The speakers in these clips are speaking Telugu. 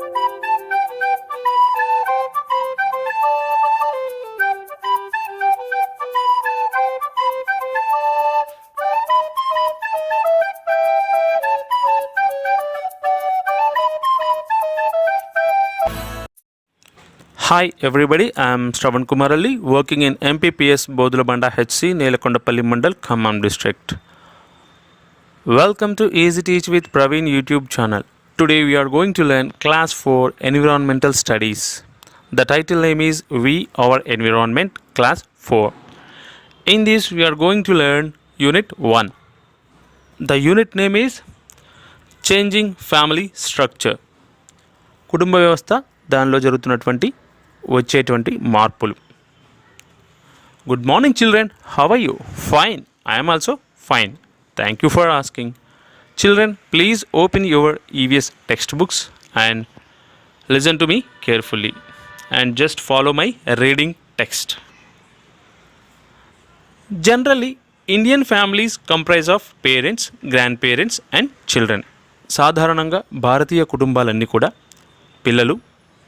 Hi everybody, I am Shravan Kumaralli working in MPPS Bodulabanda HC Nelakondapalli Mandal Khammam district. Welcome to Easy Teach with Praveen YouTube channel. Today we are going to learn class 4 environmental studies. The title name is We Our Environment class 4. In this we are going to learn unit 1. The unit name is Changing Family Structure. కుటుంబ వ్యవస్థ దానిలో జరుగుతున్నటువంటి వచ్చేటువంటి మార్పులు. Good morning children, how are you? Fine, I am also fine, thank you for asking. Children, please open your EVS text books and listen to me carefully and just follow my reading text. Generally Indian families comprise of parents, grand parents and children. సాధారణంగా భారతీయ కుటుంబాలన్నీ కూడా పిల్లలు,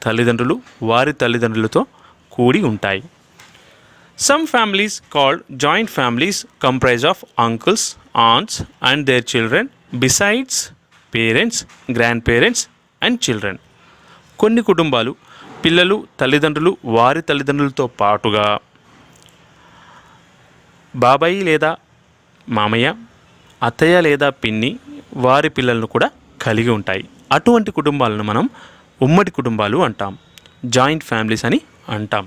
తల్లిదండ్రులు, వారి తల్లిదండ్రులతో కూడి ఉంటాయి. Some families called joint families comprise of uncles, aunts and their children besides parents, grand parents and children. కొన్ని కుటుంబాలు పిల్లలు, తల్లిదండ్రులు, వారి తల్లిదండ్రులతో పాటుగా బాబాయి లేదా మామయ్య, అత్తయ్య లేదా పిన్ని, వారి పిల్లలను కూడా కలిగి ఉంటాయి. అటువంటి కుటుంబాలను మనం ఉమ్మడి కుటుంబాలు అంటాం, జాయింట్ ఫ్యామిలీస్ అని అంటాం.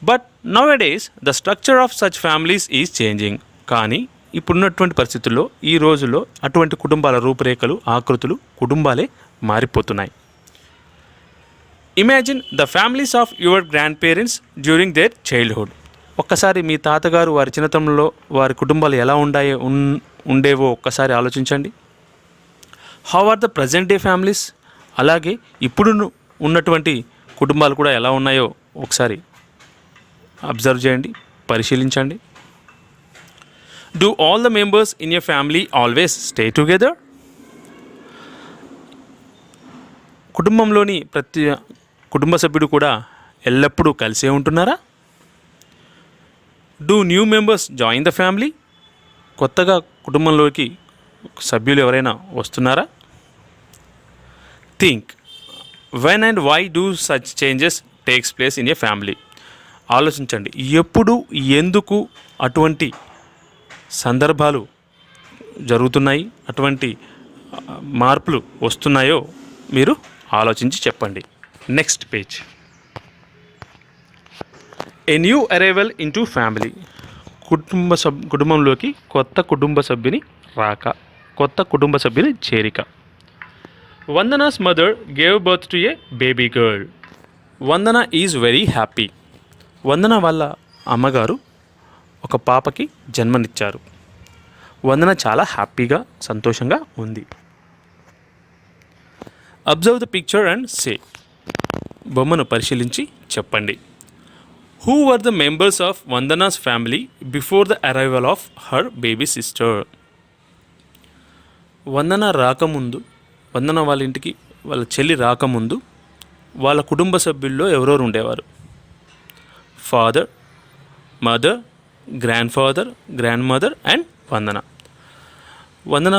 But nowadays the structure of such families is changing. కానీ ఇప్పుడున్నటువంటి పరిస్థితుల్లో, ఈ రోజుల్లో అటువంటి కుటుంబాల రూపురేఖలు, ఆకృతులు, కుటుంబాలే మారిపోతున్నాయి. Imagine the families of your grand parents during their childhood. ఒక్కసారి మీ తాతగారు వారి చిన్నతనంలో వారి కుటుంబాలు ఎలా ఉండేవో ఒక్కసారి ఆలోచించండి. How are the present day families? అలాగే ఇప్పుడు ఉన్నటువంటి కుటుంబాలు కూడా ఎలా ఉన్నాయో ఒకసారి అబ్జర్వ్ చేయండి, పరిశీలించండి. Do all the members in your family always stay together? కుటుంబంలోని ప్రతి కుటుంబ సభ్యుడు కూడా ఎల్లప్పుడూ కలిసే ఉంటున్నారా? Do new members join the family? కొత్తగా కుటుంబంలోకి సభ్యులు ఎవరైనా వస్తున్నారా? Think when and why do such changes takes place in a family. ఆలోచించండి, ఎప్పుడు, ఎందుకు అటువంటి సందర్భాలు జరుగుతున్నాయి, అటువంటి మార్పులు వస్తున్నాయో మీరు ఆలోచించి చెప్పండి. Next page. A new arrival into family. కుటుంబంలోకి కొత్త కుటుంబ సభ్యుని రాక, కొత్త కుటుంబ సభ్యుని చేరిక. Vandana's mother gave birth to a baby girl. Vandana is very happy. వందన వాళ్ళ అమ్మగారు ఒక పాపకి జన్మనిచ్చారు. వందన చాలా హ్యాపీగా, సంతోషంగా ఉంది. Observe the picture and say. బొమ్మను పరిశీలించి చెప్పండి. Who were the members of Vandana's family before the arrival of her baby sister? Vandana రాకముందు, వందన వాళ్ళ ఇంటికి వాళ్ళ చెల్లి రాకముందు వాళ్ళ కుటుంబ సభ్యుల్లో ఎవరెవరు ఉండేవారు? Father, mother, grandfather, grandmother and Vandana. Vandana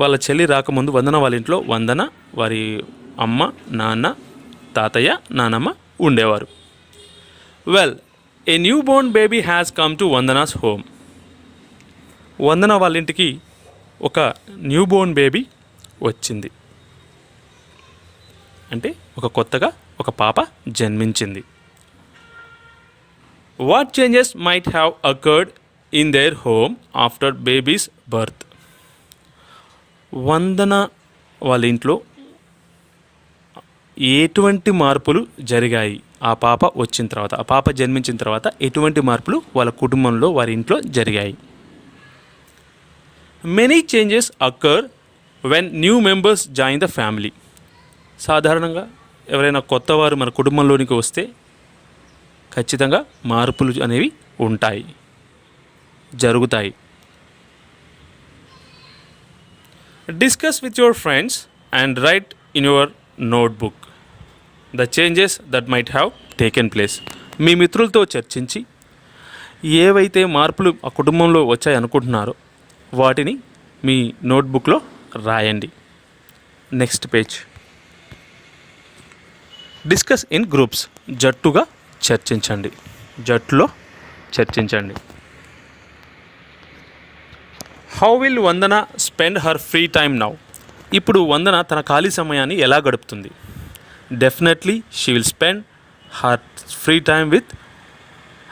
వాళ్ళ చెల్లి రాకముందు వందన వాళ్ళ ఇంట్లో వందన, వారి అమ్మ, నాన్న, తాతయ్య, నానమ్మ ఉండేవారు. Well, a new Born baby has come to Vandana's home. Vandana వాళ్ళ ఇంటికి ఒక న్యూ బోర్న్ బేబీ వచ్చింది, అంటే కొత్తగా ఒక పాప జన్మించింది. What changes might have occurred in their home after baby's birth? Vandana వాళ్ళ ఇంట్లో ఎటువంటి మార్పులు జరిగాయి ఆ పాప వచ్చిన తర్వాత, ఆ పాప జన్మించిన తర్వాత ఎటువంటి మార్పులు వాళ్ళ కుటుంబంలో, వారి ఇంట్లో జరిగాయి? Many changes occur when new members join the family. సాధారణంగా ఎవరైనా కొత్తవారు మన కుటుంబంలోనికి వస్తే ఖచ్చితంగా మార్పులు అనేవి ఉంటాయి, జరుగుతాయి. Discuss with your friends and write in your notebook. The changes that might have taken place. మీ మిత్రులతో చర్చించి ఏవైతే మార్పులు ఆ కుటుంబంలో వచ్చాయి అనుకుంటున్నారో వాటిని మీ నోట్బుక్లో రాయండి. Next page. Discuss in groups. జట్టుగా చర్చించండి. జట్టులో చర్చించండి. How will Vandana spend her free time now? ఇప్పుడు వందన తన ఖాళీ సమయాన్ని ఎలా గడుపుతుంది? Definitely she will spend her free time with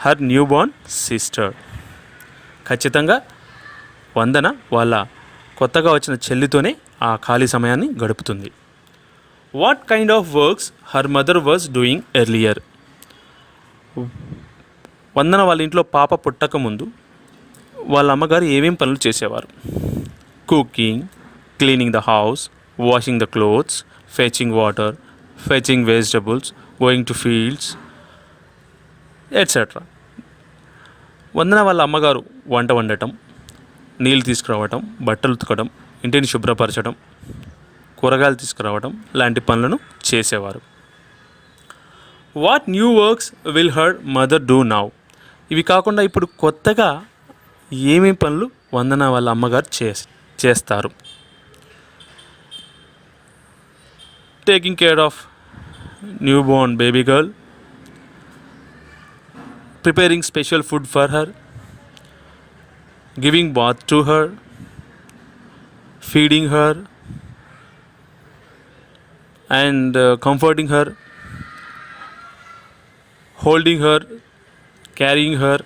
her newborn sister. ఖచ్చితంగా వందన వాళ్ళ కొత్తగా వచ్చిన చెల్లితోనే ఆ ఖాళీ సమయాన్ని గడుపుతుంది. What kind of works her mother was doing earlier? Vandana వాళ్ళ ఇంట్లో పాప పుట్టక ముందు వాళ్ళ అమ్మగారు ఏమేం పనులు చేసేవారు? Cooking, cleaning the house, washing the clothes, fetching water, fetching vegetables, going to fields etcetera. Vandana వాళ్ళ అమ్మగారు వంట వండటం, నీళ్ళు తీసుకురావటం, బట్టలు ఉతకడం, ఇంటిని శుభ్రపరచడం, కూరగాయలు తీసుకురావడం లాంటి పనులను చేసేవారు. What new works will her mother do now? ఇవి కాకుండా ఇప్పుడు కొత్తగా ఏమేమి పనులు వందన వాళ్ళ అమ్మగారు చేస్తారు? Taking care of new Born baby girl, preparing special food for her, giving bath to her, feeding her and comforting her, holding her, carrying her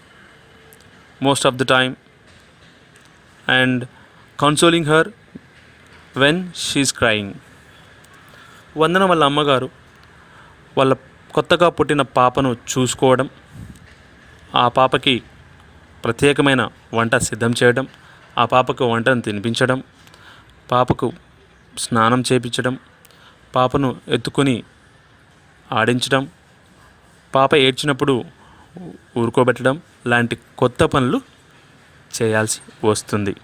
most of the time and consoling her when she is crying. వందన వాళ్ళ అమ్మగారు వాళ్ళ కొత్తగా పుట్టిన పాపను చూసుకోవడం, ఆ పాపకి ప్రత్యేకమైన వంట సిద్ధం చేయడం, ఆ పాపకు వంటను తినిపించడం, పాపకు స్నానం చేయించడం, పాపను ఎత్తుకొని ఆడించడం, పాప ఏడ్చినప్పుడు ఊరుకోబెట్టడం లాంటి కొత్త పనులు చేయాల్సి వస్తుంది.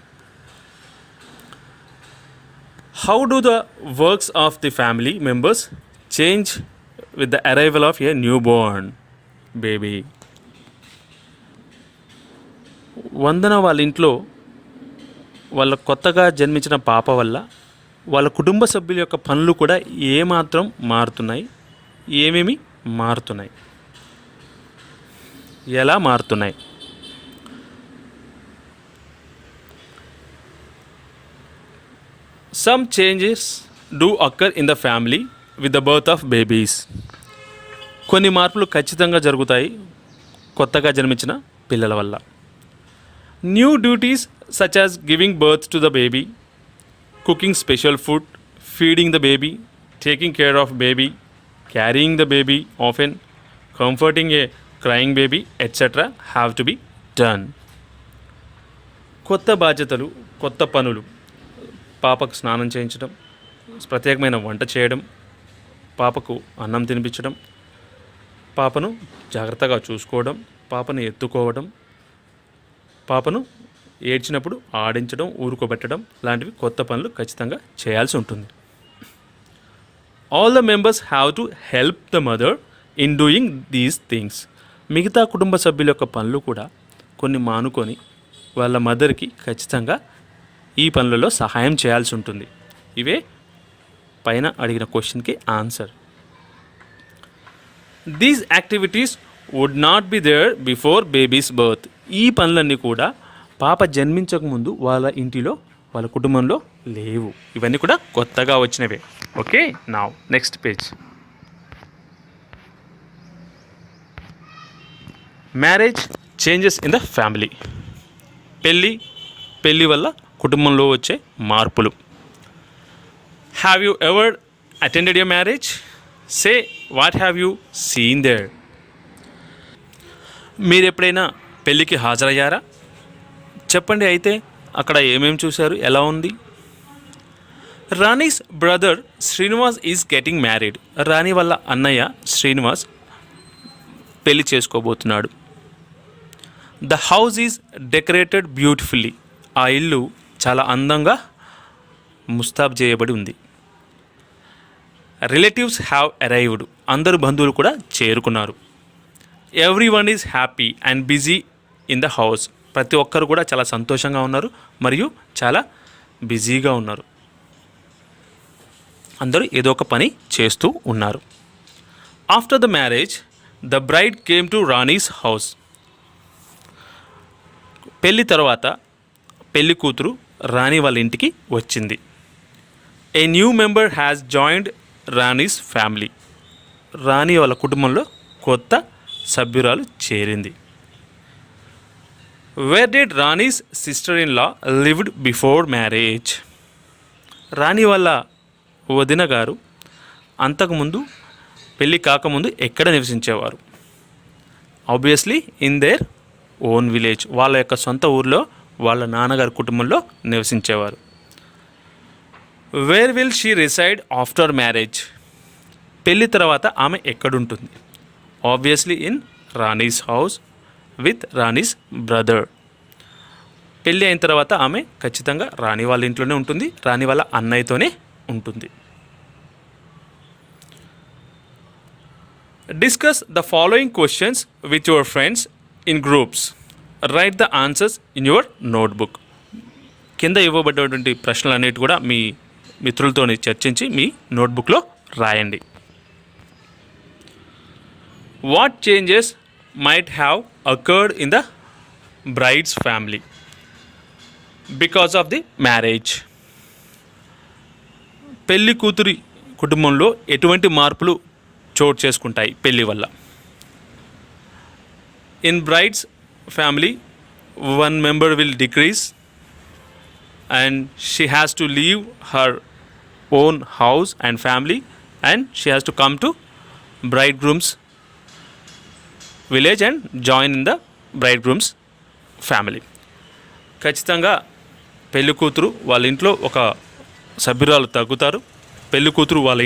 How do the works of the family members change with the arrival of a new Born baby? Vandana వాళ్ళ ఇంట్లో వాళ్ళ కొత్తగా జన్మించిన పాప వల్ల వాళ్ళ కుటుంబ సభ్యుల యొక్క పనులు కూడా ఏమాత్రం మారుతున్నాయి? ఏమేమి మారుతున్నాయి? ఎలా మారుతున్నాయి? Some changes do occur in the family with the birth of babies. కొన్ని మార్పులు ఖచ్చితంగా జరుగుతాయి కొత్తగా జన్మించిన పిల్లల వల్ల. New duties such as giving birth to the baby, cooking special food, feeding the baby, taking care of baby, carrying the baby often, comforting a crying baby etcetera have to be done. కొత్త బాధ్యతలు, కొత్త పనులు, పాపకు స్నానం చేయించడం, ప్రత్యేకమైన వంట చేయడం, పాపకు అన్నం తినిపించడం, పాపను జాగ్రత్తగా చూసుకోవడం, పాపను ఎత్తుకోవడం, పాపను ఏడ్చినప్పుడు ఆడించడం, ఊరుకోబెట్టడం లాంటివి కొత్త పనులు ఖచ్చితంగా చేయాల్సి ఉంటుంది. All the members have to help the mother in doing these things. మిగతా కుటుంబ సభ్యుల యొక్క పనులు కూడా కొన్ని మానుకొని వాళ్ళ మదర్కి ఖచ్చితంగా ఈ పనులలో సహాయం చేయాల్సి ఉంటుంది. ఇవే పైన అడిగిన క్వశ్చన్కి answer. These activities would not be there before babies birth. ఈ పనులన్నీ కూడా పాప జన్మించకముందు వాళ్ళ ఇంటిలో, వాళ్ళ కుటుంబంలో లేవు. ఇవన్నీ కూడా కొత్తగా వచ్చినవే. Okay, now next page. Marriage changes in the family. పెళ్ళి వల్ల కుటుంబంలో వచ్చే మార్పులు. Have you ever attended a marriage? Say what have you seen there. మీరు ఎప్పుడైనా పెళ్ళికి హాజరయ్యారా? చెప్పండి అయితే అక్కడ ఏమేమి చూశారు, ఎలా ఉంది? Rani's brother Srinivas is getting married. Rani వాళ్ళ అన్నయ్య శ్రీనివాస్ పెళ్లి చేసుకోబోతున్నాడు. The house is decorated beautifully. ఆ ఇల్లు చాలా అందంగా ముస్తాబ్ చేయబడి ఉంది. Relatives have arrived. అందరు బంధువులు కూడా చేరుకున్నారు. Everyone is happy and busy in the house. ప్రతి ఒక్కరు కూడా చాలా సంతోషంగా ఉన్నారు మరియు చాలా బిజీగా ఉన్నారు. అందరూ ఏదో ఒక పని చేస్తూ ఉన్నారు. After the marriage the bride came to Rani's house. పెళ్ళి తర్వాత పెళ్లి కూతురు రాణి వాళ్ళ ఇంటికి వచ్చింది. A new member has joined Rani's family. Rani వాళ్ళ కుటుంబంలో కొత్త సభ్యురాలు చేరింది. Where did Rani's sister in law lived before marriage. Rani వాళ్ళ వదిన గారు అంతకుముందు పెళ్ళి కాకముందు ఎక్కడ నివసించేవారు? Obviously in their own village. వాళ్ళ యొక్క సొంత ఊర్లో వాళ్ళ నాన్నగారి కుటుంబంలో నివసించేవారు. Where will she reside after marriage. పెళ్ళి తర్వాత ఆమె ఎక్కడుంటుంది? Obviously in Rani's house with Rani's brother. పెళ్ళి అయిన తర్వాత ఆమె ఖచ్చితంగా రాణి వాళ్ళ ఇంట్లోనే ఉంటుంది, రాణి వాళ్ళ అన్నయ్యతోనే ఉంటుంది. Discuss the following questions with your friends in groups. Right the answers in your notebook. కింద ఇవ్వబడ్డటువంటి ప్రశ్నలు అన్నిటి కూడా మీ మిత్రులతో చర్చించి మీ నోట్బుక్లో రాయండి. What changes might have occurred in the brides family because of the marriage. పెళ్లి కూతురి కుటుంబంలో ఎటువంటి మార్పులు చోటు చేసుకుంటాయి పెళ్ళి వల్ల? In brides family one member will decrease and she has to leave her own house and family and she has to come to braid groom's village and join in the bride groom's family. ఖచ్చితంగా పెళ్లి కూతురు వాళ్ళ ఇంట్లో ఒక సభ్యురాలు తగ్గుతారు. పెళ్లి కూతురు వాళ్ళ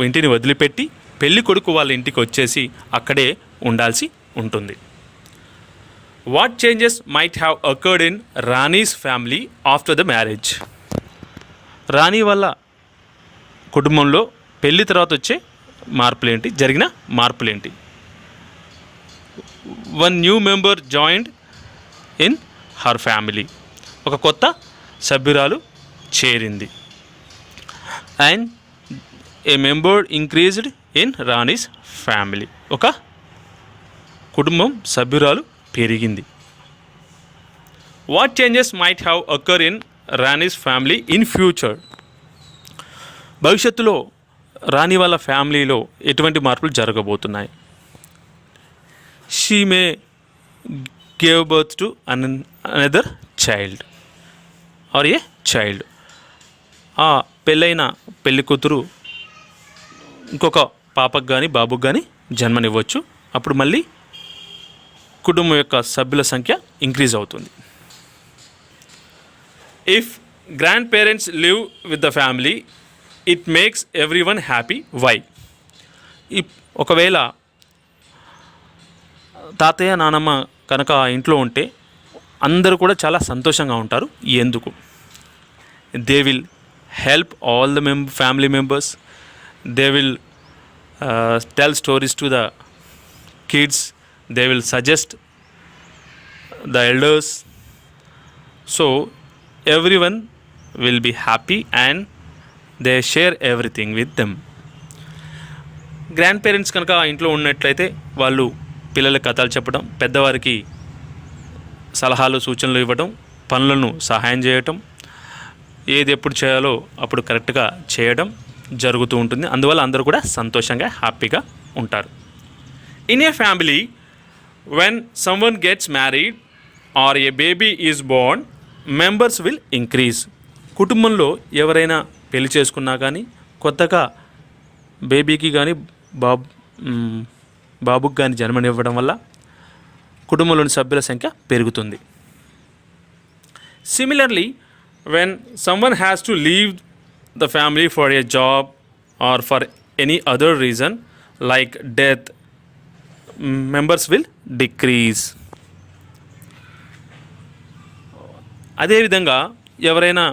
ఇంటిని వదిలిపెట్టి పెళ్లి కొడుకు వాళ్ళ ఇంటికి వచ్చేసి అక్కడే ఉండాల్సి ఉంటుంది. What changes might have occurred in Rani's family after the marriage. Rani వాళ్ళ కుటుంబంలో పెళ్లి తర్వాత వచ్చే మార్పులేంటి, జరిగిన మార్పులేంటి? One new member joined in her family. ఒక కొత్త సభ్యురాలు చేరింది. And a member increased in Rani's family. ఒక కుటుంబం సభ్యురాలు పెరిగింది. What changes might have occur in Rani's family in future. భవిష్యత్తులో రాణి వాళ్ళ ఫ్యామిలీలో ఎటువంటి మార్పులు జరగబోతున్నాయి? She may gave birth to another child or a child. ఆ పెళ్ళైన పెళ్లి కూతురు ఇంకొక పాపకు కానీ బాబుకు కానీ జన్మనివ్వచ్చు. అప్పుడు మళ్ళీ కుటుంబం యొక్క సభ్యుల సంఖ్య ఇంక్రీజ్ అవుతుంది. If grand parents live with the family it makes every one happy. Why. ఒకవేళ తాతయ్య నానమ్మ కనుక ఆ ఇంట్లో ఉంటే అందరూ కూడా చాలా సంతోషంగా ఉంటారు. ఎందుకు? They will help all the family members. They will tell stories to the kids. They will suggest the elders. So every one will be happy and they share everything with them. Grand parents కనుక ఆ ఇంట్లో ఉన్నట్లయితే వాళ్ళు పిల్లల కథలు చెప్పడం, పెద్దవారికి సలహాలు సూచనలు ఇవ్వడం, పనులను సహాయం చేయటం, ఏది ఎప్పుడు చేయాలో అప్పుడు కరెక్ట్గా చేయడం జరుగుతూ ఉంటుంది. అందువల్ల అందరూ కూడా సంతోషంగా హ్యాపీగా ఉంటారు. In a family when someone gets married or A baby is Born members will increase. కుటుంబంలో ఎవరైనా పెళ్లి చేసుకున్నా కానీ కొత్తగా బేబీకి కానీ బాబుకి కానీ జన్మనివ్వడం వల్ల కుటుంబంలోని సభ్యుల సంఖ్య పెరుగుతుంది. Similarly when someone has to leave the family for a job or for any other reason like death members will decrease. అదేవిధంగా ఎవరైనా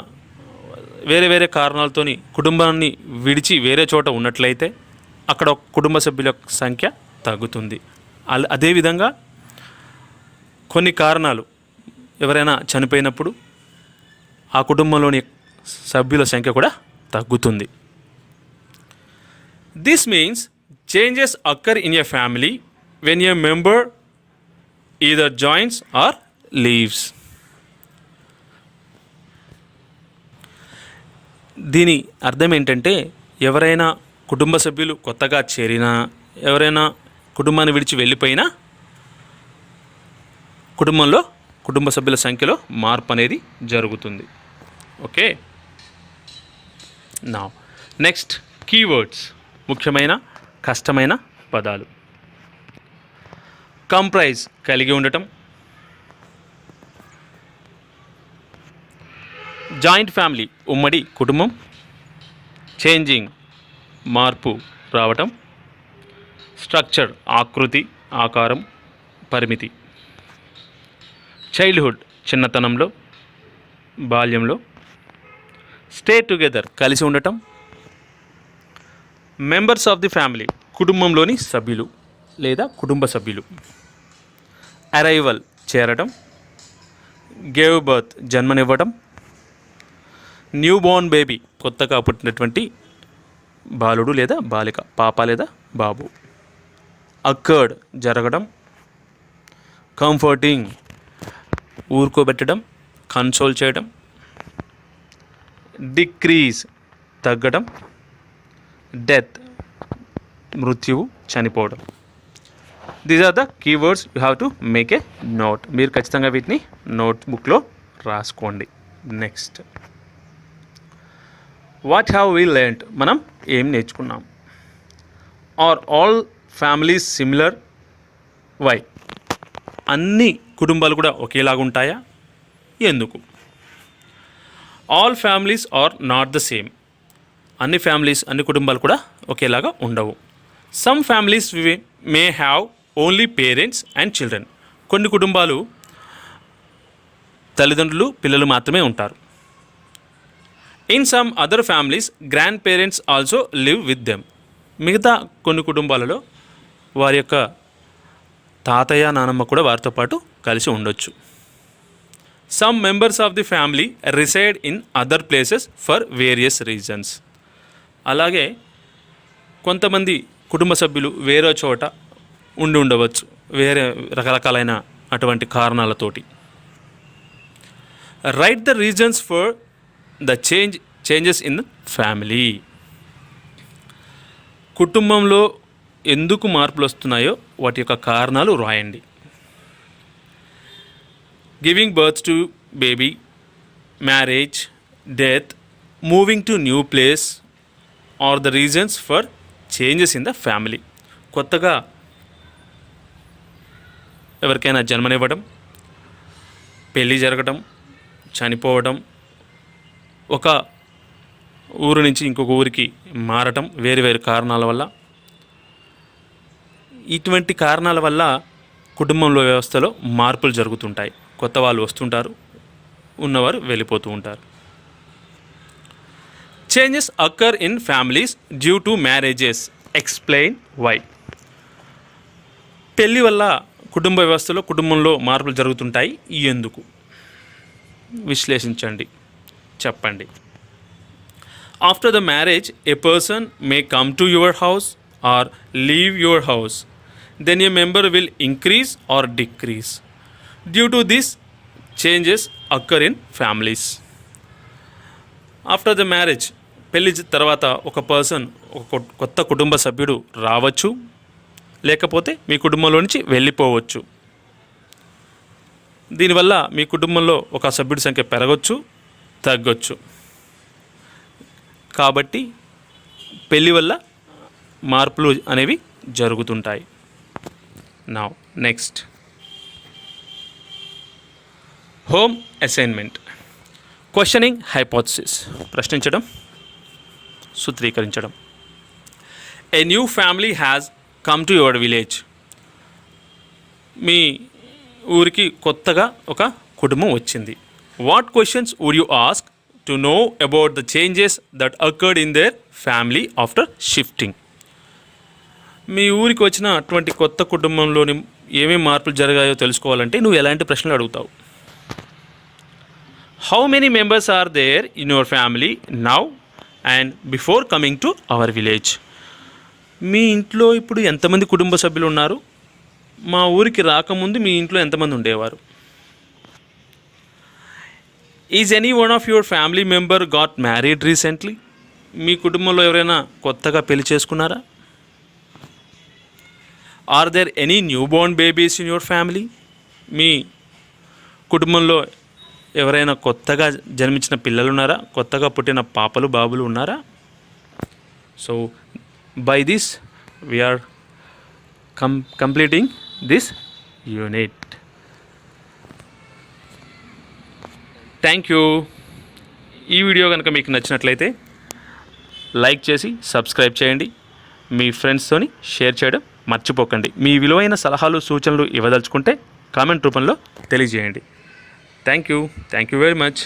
వేరే వేరే కారణాలతోని కుటుంబాన్ని విడిచి వేరే చోట ఉన్నట్లయితే అక్కడ కుటుంబ సభ్యుల సంఖ్య తగ్గుతుంది. అదేవిధంగా కొన్ని కారణాలు ఎవరైనా చనిపోయినప్పుడు ఆ కుటుంబంలోని సభ్యుల సంఖ్య కూడా తగ్గుతుంది. This means changes occur in a family when a member either joins or leaves. దీని అర్థం ఏంటంటే ఎవరైనా కుటుంబ సభ్యులు కొత్తగా చేరినా, ఎవరైనా కుటుంబాన్ని విడిచి వెళ్ళిపోయినా కుటుంబంలో కుటుంబ సభ్యుల సంఖ్యలో మార్పు అనేది జరుగుతుంది. ఓకే, నా నెక్స్ట్ కీవర్డ్స్, ముఖ్యమైన కష్టమైన పదాలు. కంప్రైజ్ కలిగి ఉండటం, జాయింట్ ఫ్యామిలీ ఉమ్మడి కుటుంబం, చేంజింగ్ మార్పు రావటం, స్ట్రక్చర్ ఆకృతి ఆకారం పరిమితి, చైల్డ్హుడ్ చిన్నతనంలో బాల్యంలో, స్టే టుగెదర్ కలిసి ఉండటం, మెంబర్స్ ఆఫ్ ది ఫ్యామిలీ కుటుంబంలోని సభ్యులు లేదా కుటుంబ సభ్యులు, అరైవల్ చేరటం, గేవ్ బర్త్ జన్మనివ్వటం, న్యూ బోర్న్ బేబీ కొత్తగా పుట్టినటువంటి బాలుడు లేదా బాలిక, పాప లేదా బాబు, అక్కర్డ్ జరగడం, కంఫర్టింగ్ ఊరుకోబెట్టడం కన్సోల్ చేయడం, డిక్రీజ్ తగ్గడం, డెత్ మృత్యువు చనిపోవడం. These are the keywords you have to make a note. మీరు ఖచ్చితంగా వీటిని నోట్బుక్లో రాసుకోండి. Next, what have we learned, మనం ఏం నేర్చుకున్నాం. Are all families similar, why, అన్ని కుటుంబాలు కూడా ఒకేలాగా ఉంటాయా, ఎందుకు. All families are not the same, అన్ని ఫ్యామిలీస్ అన్ని కుటుంబాలు కూడా ఒకేలాగా ఉండవు. Some families may have only parents and children, కొన్ని కుటుంబాలు తల్లిదండ్రులు పిల్లలు మాత్రమే ఉంటారు. In some other families grand parents also live with them, మిగతా కొన్ని కుటుంబాలలో వారి యొక్క తాతయ్య నానమ్మ కూడా వారితో పాటు కలిసి ఉండొచ్చు. Some members of the family reside in other places for various reasons, అలాగే కొంతమంది కుటుంబ సభ్యులు వేరే చోట ఉండవచ్చు వేరే రకరకాలైన అటువంటి కారణాలతోటి. Right the reasons for the changes in family, కుటుంబంలో ఎందుకు మార్పులు వస్తున్నాయో వాటి యొక్క కారణాలు రాయండి. Giving birth to baby, marriage, death, moving to new place are the reasons for changes in the family. కొత్తగా ఎవరికైనా జన్మనివ్వడం, పెళ్ళి జరగడం, చనిపోవడం, ఒక ఊరు నుంచి ఇంకొక ఊరికి మారటం వేరు వేరు కారణాల వల్ల. ఇటువంటి కారణాల వల్ల కుటుంబంలో వ్యవస్థలో మార్పులు జరుగుతుంటాయి. కొత్త వాళ్ళు వస్తుంటారు, ఉన్నవారు వెళ్ళిపోతూ ఉంటారు. Changes occur in families due to marriages, explain why. పెళ్ళి వల్ల కుటుంబ వ్యవస్థలో కుటుంబంలో మార్పులు జరుగుతుంటాయి, ఎందుకు విశ్లేషించండి, చెప్పండి. After the marriage a person may come to your house or leave your house, then a member will increase or decrease. Due to this, changes occur in families. After the marriage, పెళ్లి తర్వాత ఒక పర్సన్, ఒక కొత్త కుటుంబ సభ్యుడు రావచ్చు, లేకపోతే మీ కుటుంబంలో నుంచి వెళ్ళిపోవచ్చు. దీనివల్ల మీ కుటుంబంలో ఒక సభ్యుడి సంఖ్య పెరగవచ్చు, తగ్గొచ్చు. కాబట్టి పెళ్లి వల్ల మార్పులు అనేవి జరుగుతుంటాయి. Now, next. Home assignment. Questioning hypothesis. ప్రశ్నించడం, సూత్రీకరించడం. A new family has come to your village. మీ ఊరికి కొత్తగా ఒక కుటుంబం వచ్చింది. What questions would you ask to know about the changes that occurred in their family after shifting. మీ ఊరికి వచ్చిన అటువంటి కొత్త కుటుంబంలోని ఏమేమి మార్పులు జరిగాయో తెలుసుకోవాలంటే నువ్వు ఎలాంటి ప్రశ్నలు అడుగుతావు? How many members are there in your family now and before coming to our village? మీ ఇంట్లో ఇప్పుడు ఎంతమంది కుటుంబ సభ్యులు ఉన్నారు? మా ఊరికి రాకముందు మీ ఇంట్లో ఎంతమంది ఉండేవారు? Is any one of your family member got married recently? మీ కుటుంబంలో ఎవరైనా కొత్తగా పెళ్లి చేసుకున్నారా? Are there any new born babies in your family? మీ కుటుంబంలో ఎవరైనా కొత్తగా జన్మించిన పిల్లలు ఉన్నారా? కొత్తగా పుట్టిన పాపలు బాబులు ఉన్నారా? So by this we're completing this unit. Thank you. ఈ వీడియో కనుక మీకు నచ్చినట్లయితే లైక్ చేసి సబ్స్క్రైబ్ చేయండి. మీ ఫ్రెండ్స్తోని షేర్ చేయడం మర్చిపోకండి. మీ విలువైన సలహాలు సూచనలు ఇవ్వదలుచుకుంటే కామెంట్ రూపంలో తెలియజేయండి. Thank you very much.